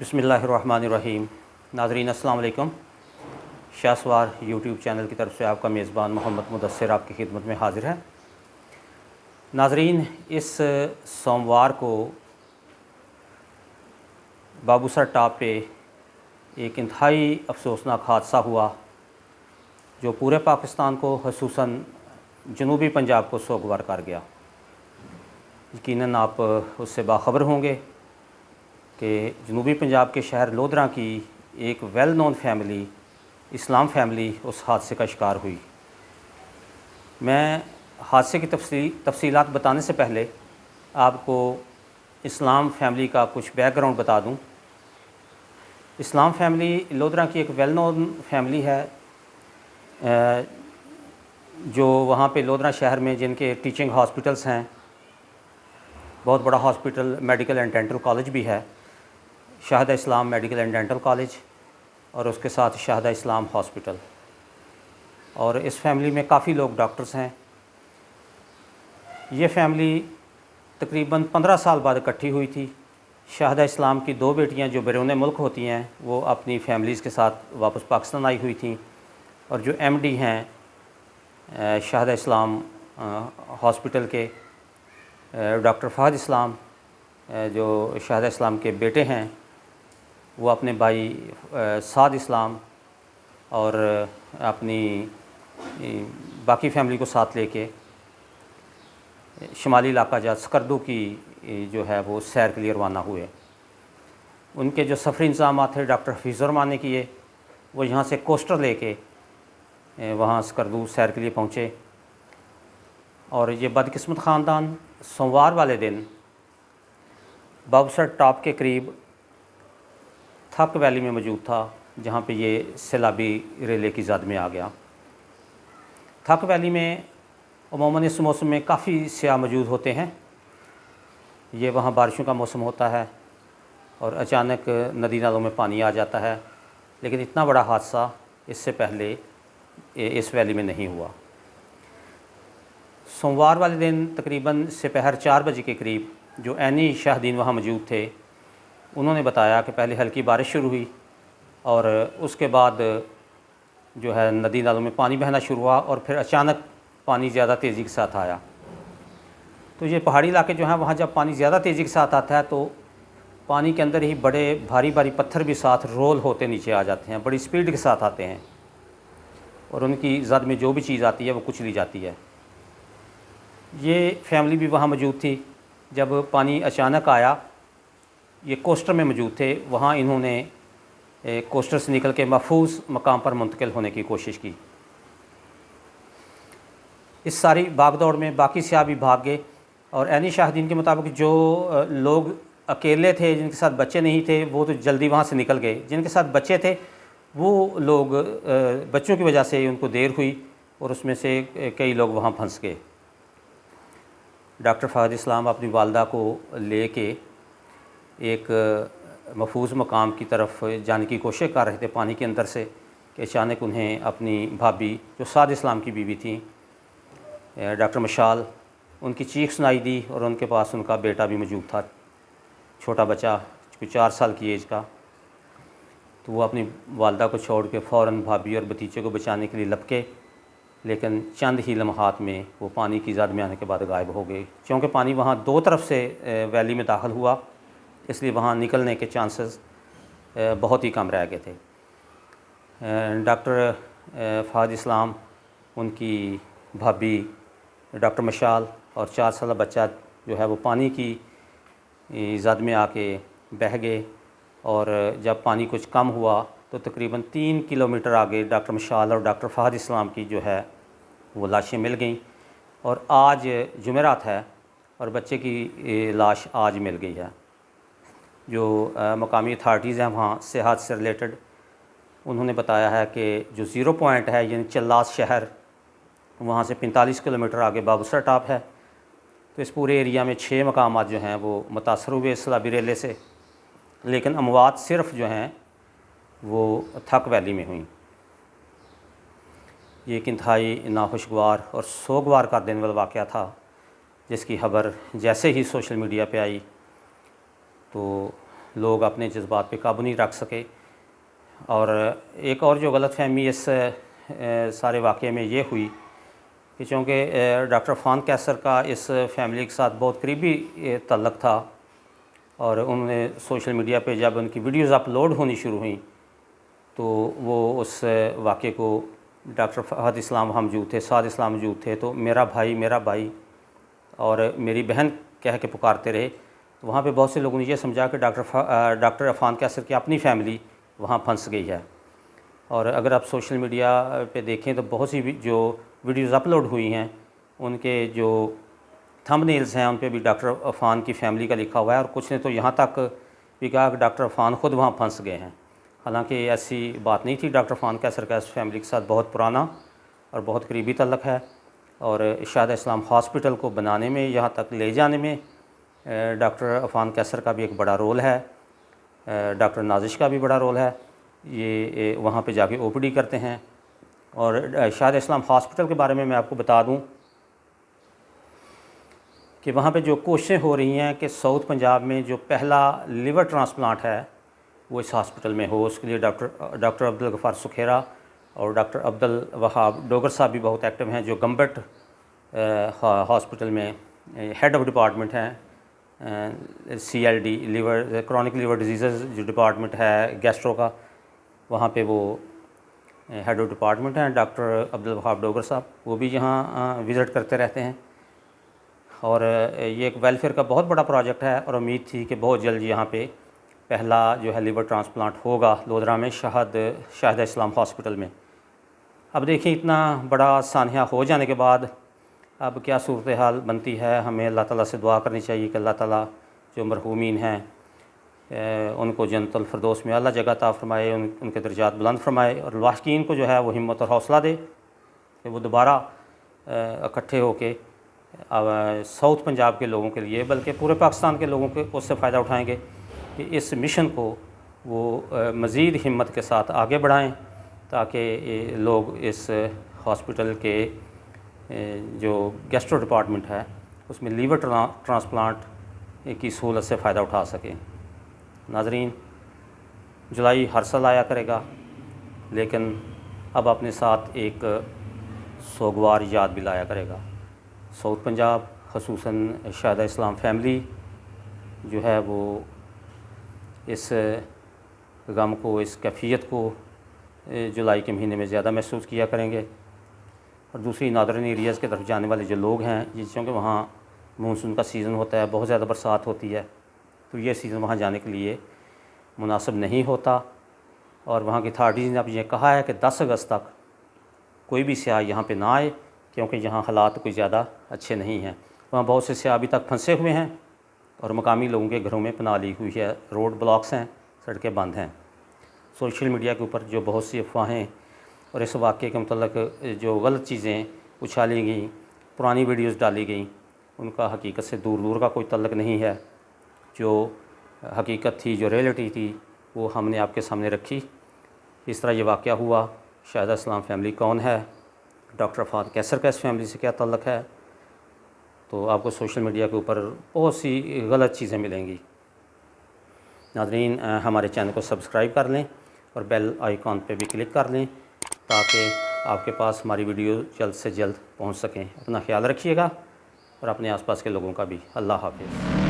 बिस्मिल्लाहिर्रहमानिर्रहीम। नाज़रीन अस्सलाम वालेकुम। शाहसवार यूट्यूब चैनल की तरफ से आपका मेज़बान मोहम्मद मुदस्सिर आपकी खिदमत में हाज़िर है। नाज़रीन, इस सोमवार को बाबूसर टॉप पे एक इंतहाई अफसोसनाक हादसा हुआ जो पूरे पाकिस्तान को, ख़ुसूसन जनूबी पंजाब को सोगवार कर गया। यकीनन आप उससे बाखबर होंगे कि जनूबी पंजाब के शहर लोधरा की एक वेल नोन फैमिली, इस्लाम फैमिली, उस हादसे का शिकार हुई। मैं हादसे की तफसीलात बताने से पहले आपको इस्लाम फैमिली का कुछ बैकग्राउंड बता दूं। इस्लाम फैमिली लोधरा की एक वेल नोन फैमिली है जो वहाँ पे लोधरा शहर में जिनके टीचिंग हॉस्पिटल्स हैं, बहुत बड़ा hospital, medical and dental college भी है, शाहदा इस्लाम मेडिकल एंड डेंटल कॉलेज, और उसके साथ शाहदा इस्लाम हॉस्पिटल। और इस फैमिली में काफ़ी लोग डॉक्टर्स हैं। ये फैमिली तकरीबन 15 साल बाद इकट्ठी हुई थी। शाहदा इस्लाम की दो बेटियां जो बैरून मुल्क होती हैं वो अपनी फैमिलीज़ के साथ वापस पाकिस्तान आई हुई थी, और जो एमडी हैं शाहदा इस्लाम हॉस्पिटल के डॉक्टर फ़हद इस्लाम, जो शाहदा इस्लाम के बेटे हैं, वो अपने भाई साद इस्लाम और अपनी बाकी फैमिली को साथ लेके शुमाली इलाका जा स्कर्दू की जो है वो सैर के लिए रवाना हुए। उनके जो सफ़री इंतज़ाम थे डॉक्टर हफीज़ुर्रहमान ने किए। वो यहाँ से कोस्टर लेके वहाँ स्कर्दू सैर के लिए पहुँचे, और ये बदकिस्मत ख़ानदान सोमवार वाले दिन बाबूसर टॉप के करीब थक वैली में मौजूद था, जहाँ पे ये सैलाबी रेले की ज़द में आ गया। थक वैली में अमूमन इस मौसम में काफ़ी सियाह मौजूद होते हैं। ये वहाँ बारिशों का मौसम होता है और अचानक नदी नालों में पानी आ जाता है, लेकिन इतना बड़ा हादसा इससे पहले इस वैली में नहीं हुआ। सोमवार वाले दिन तकरीबन दोपहर 4 बजे के करीब जो ऐनी शाहदीन वहाँ मौजूद थे, उन्होंने बताया कि पहले हल्की बारिश शुरू हुई और उसके बाद जो है नदी नालों में पानी बहना शुरू हुआ, और फिर अचानक पानी ज़्यादा तेज़ी के साथ आया। तो ये पहाड़ी इलाके जो हैं, वहाँ जब पानी ज़्यादा तेज़ी के साथ आता है तो पानी के अंदर ही बड़े भारी भारी पत्थर भी साथ रोल होते नीचे आ जाते हैं, बड़ी स्पीड के साथ आते हैं, और उनकी ज़द में जो भी चीज़ आती है वो कुचली जाती है। ये फैमिली भी वहाँ मौजूद थी। जब पानी अचानक आया, ये कोस्टर में मौजूद थे, वहाँ इन्होंने कोस्टर से निकल के महफूज मकाम पर मुंतकिल होने की कोशिश की। इस सारी भागदौड़ में बाकी सियाह भी भाग गए, और ऐनी शाहदीन के मुताबिक जो लोग अकेले थे, जिनके साथ बच्चे नहीं थे, वो तो जल्दी वहाँ से निकल गए। जिनके साथ बच्चे थे वो लोग बच्चों की वजह से उनको देर हुई, और उसमें से कई लोग वहाँ फंस गए। डॉक्टर फ़हद इस्लाम अपनी वालदा को लेके एक महफूज मकाम की तरफ जाने की कोशिश कर रहे थे पानी के अंदर से, कि अचानक उन्हें अपनी भाभी जो साद इस्लाम की बीवी थी, डॉक्टर मशाल, उनकी चीख सुनाई दी, और उनके पास उनका बेटा भी मौजूद था, छोटा बच्चा, कोई 4 साल की एज का। तो वो अपनी वालदा को छोड़ के फ़ौरन भाभी और भतीजे को बचाने के लिए लपके, लेकिन चंद ही लम्हात में वो पानी की ज़द में आने के बाद गायब हो गए। क्योंकि पानी वहाँ दो तरफ से वैली में दाखिल हुआ, इसलिए वहाँ निकलने के चांसेस बहुत ही कम रह गए थे। डॉक्टर फ़हद इस्लाम, उनकी भाभी डॉक्टर मशाल और 4 साल बच्चा जो है वो पानी की ज़द में आके बह गए, और जब पानी कुछ कम हुआ तो तकरीबन 3 किलोमीटर आगे डॉक्टर मशाल और डॉक्टर फ़हद इस्लाम की जो है वो लाशें मिल गईं। और आज जुमेरात है और बच्चे की लाश आज मिल गई है। जो मकामी अथॉरिटीज़ हैं वहाँ सेहत से रिलेटेड, उन्होंने बताया है कि जो ज़ीरो पॉइंट है, यानी चल्लास शहर, वहाँ से 45 किलोमीटर आगे बाबूसर टॉप है। तो इस पूरे एरिया में 6 मकामात जो हैं वो मुतासर हुए सैलाबी रेले से, लेकिन अमवात सिर्फ जो हैं वो थक वैली में हुई। ये एक इंतहाई नाखुशगवार और सोगवार कर देने वाला वाक़या था, जिसकी खबर जैसे ही सोशल मीडिया पे आई तो लोग अपने जज्बात पे काबू नहीं रख सके। और एक और जो गलतफ़हमी इस सारे वाक़े में ये हुई कि चूँकि डॉक्टर अफ़ान कैसर का इस फैमिली के साथ बहुत करीबी तल्लुक़ था और उन्होंने सोशल मीडिया पे जब उनकी वीडियोज़ अपलोड होनी शुरू हुई तो वो उस वाक़े को डॉक्टर फ़हद इस्लाम हम मौजूद थे, साद इस्लाम मौजूद थे, तो मेरा भाई और मेरी बहन कह के पुकारते रहे। तो वहाँ पे बहुत से लोगों ने ये समझा कि डॉक्टर अफ़ान कैसर की अपनी फैमिली वहाँ फंस गई है। और अगर आप सोशल मीडिया पे देखें तो बहुत सी जो वीडियोज़ अपलोड हुई हैं उनके जो थंबनेल्स हैं उन पे भी डॉक्टर अफ़ान की फ़ैमिली का लिखा हुआ है, और कुछ ने तो यहाँ तक भी कहा कि डॉक्टर अफ़ान ख़ुद वहाँ फंस गए हैं। हालांकि ऐसी बात नहीं थी। डॉक्टर अफ़ान कैसर का इस फैमिली के साथ बहुत पुराना और बहुत करीबी तल्लुक़ है, और शहादा इस्लाम हॉस्पिटल को बनाने में, यहाँ तक ले जाने में डॉक्टर अफ़ान कैसर का भी एक बड़ा रोल है, डॉक्टर नाजिश का भी बड़ा रोल है। ये वहाँ पे जाके ओपीडी करते हैं। और शहादा इस्लाम हॉस्पिटल के बारे में मैं आपको बता दूं कि वहाँ पे जो कोशिशें हो रही हैं कि साउथ पंजाब में जो पहला लिवर ट्रांसप्लांट है वो इस हॉस्पिटल में हो, उसके लिए डॉक्टर अब्दुल गफ़ार सुखेरा और डॉक्टर अब्दुल वहाब डोगर साहब भी बहुत एक्टिव हैं, जो गम्बट हॉस्पिटल में हेड ऑफ डिपार्टमेंट हैं। CLD liver chronic liver disease जो डिपार्टमेंट है गैस्ट्रो का, वहाँ पे वो हेड ऑफ डिपार्टमेंट हैं डॉक्टर अब्दुल वहाब डोगर साहब, वो भी यहाँ विज़िट करते रहते हैं। और ये एक वेलफेयर का बहुत बड़ा प्रोजेक्ट है और उम्मीद थी कि बहुत जल्द यहाँ पे पहला जो है लिवर ट्रांसप्लांट होगा लोधरा में शहादा इस्लाम हॉस्पिटल में। अब देखिए इतना बड़ा सानहा हो जाने के बाद अब क्या सूरत हाल बनती है। हमें अल्लाह ताला से दुआ करनी चाहिए कि अल्लाह ताला जो मरहूमीन हैं उनको जन्नतुल फिरदौस में अल्लाह जगह अता फ़रमाए, उनके दर्जात बुलंद फ़रमाए, और लाहिकीन को जो है वो हिम्मत और हौसला दे कि वो दोबारा इकट्ठे होके साउथ पंजाब के लोगों के लिए, बल्कि पूरे पाकिस्तान के लोगों के उससे फ़ायदा उठाएंगे कि इस मिशन को वो मज़ीद हिम्मत के साथ आगे बढ़ाएं, ताकि लोग इस हॉस्पिटल के जो गैस्ट्रो डिपार्टमेंट है उसमें लीवर ट्रांसप्लांट की सहूलत से फ़ायदा उठा सकें। नाज़रीन, जुलाई हर साल आया करेगा, लेकिन अब अपने साथ एक सोगवार याद भी लाया करेगा। साउथ पंजाब ख़ुसूसन शहादा इस्लाम फैमिली जो है वो इस गम को, इस कैफियत को जुलाई के महीने में ज़्यादा महसूस किया करेंगे। और दूसरी नॉर्दर्न एरियाज़ की तरफ जाने वाले जो लोग हैं, क्योंकि वहाँ मानसून का सीज़न होता है, बहुत ज़्यादा बरसात होती है, तो ये सीज़न वहाँ जाने के लिए मुनासिब नहीं होता। और वहाँ की अथॉरिटीज़ ने अब ये कहा है कि 10 अगस्त तक कोई भी सियाह यहाँ पे ना आए, क्योंकि यहाँ हालात कोई ज़्यादा अच्छे नहीं हैं। वहाँ बहुत से सियाह अभी तक फंसे हुए हैं और मकामी लोगों के घरों में पनाह ली हुई है, रोड ब्लॉक्स हैं, सड़कें बंद हैं। सोशल मीडिया के ऊपर जो बहुत सी अफवाहें और इस वाक़े के मतलब जो गलत चीज़ें उछाली गई, पुरानी वीडियोज़ डाली गई, उनका हकीकत से दूर दूर का कोई तल्लुक़ नहीं है। जो हकीकत थी, जो रियलिटी थी, वो हमने आपके सामने रखी। इस तरह ये वाक़या हुआ। शहादा इस्लाम फैमिली कौन है, डॉक्टर अफ़ान कैसर का इस फैमिली से क्या ताल्लुक़ है, तो आपको सोशल मीडिया के ऊपर बहुत सी गलत चीज़ें मिलेंगी। नाज़रीन, हमारे चैनल को सब्सक्राइब कर लें और बेल आइकॉन पे भी क्लिक कर लें, ताकि आपके पास हमारी वीडियो जल्द से जल्द पहुंच सकें। अपना ख्याल रखिएगा और अपने आसपास के लोगों का भी। अल्लाह हाफ़िज़।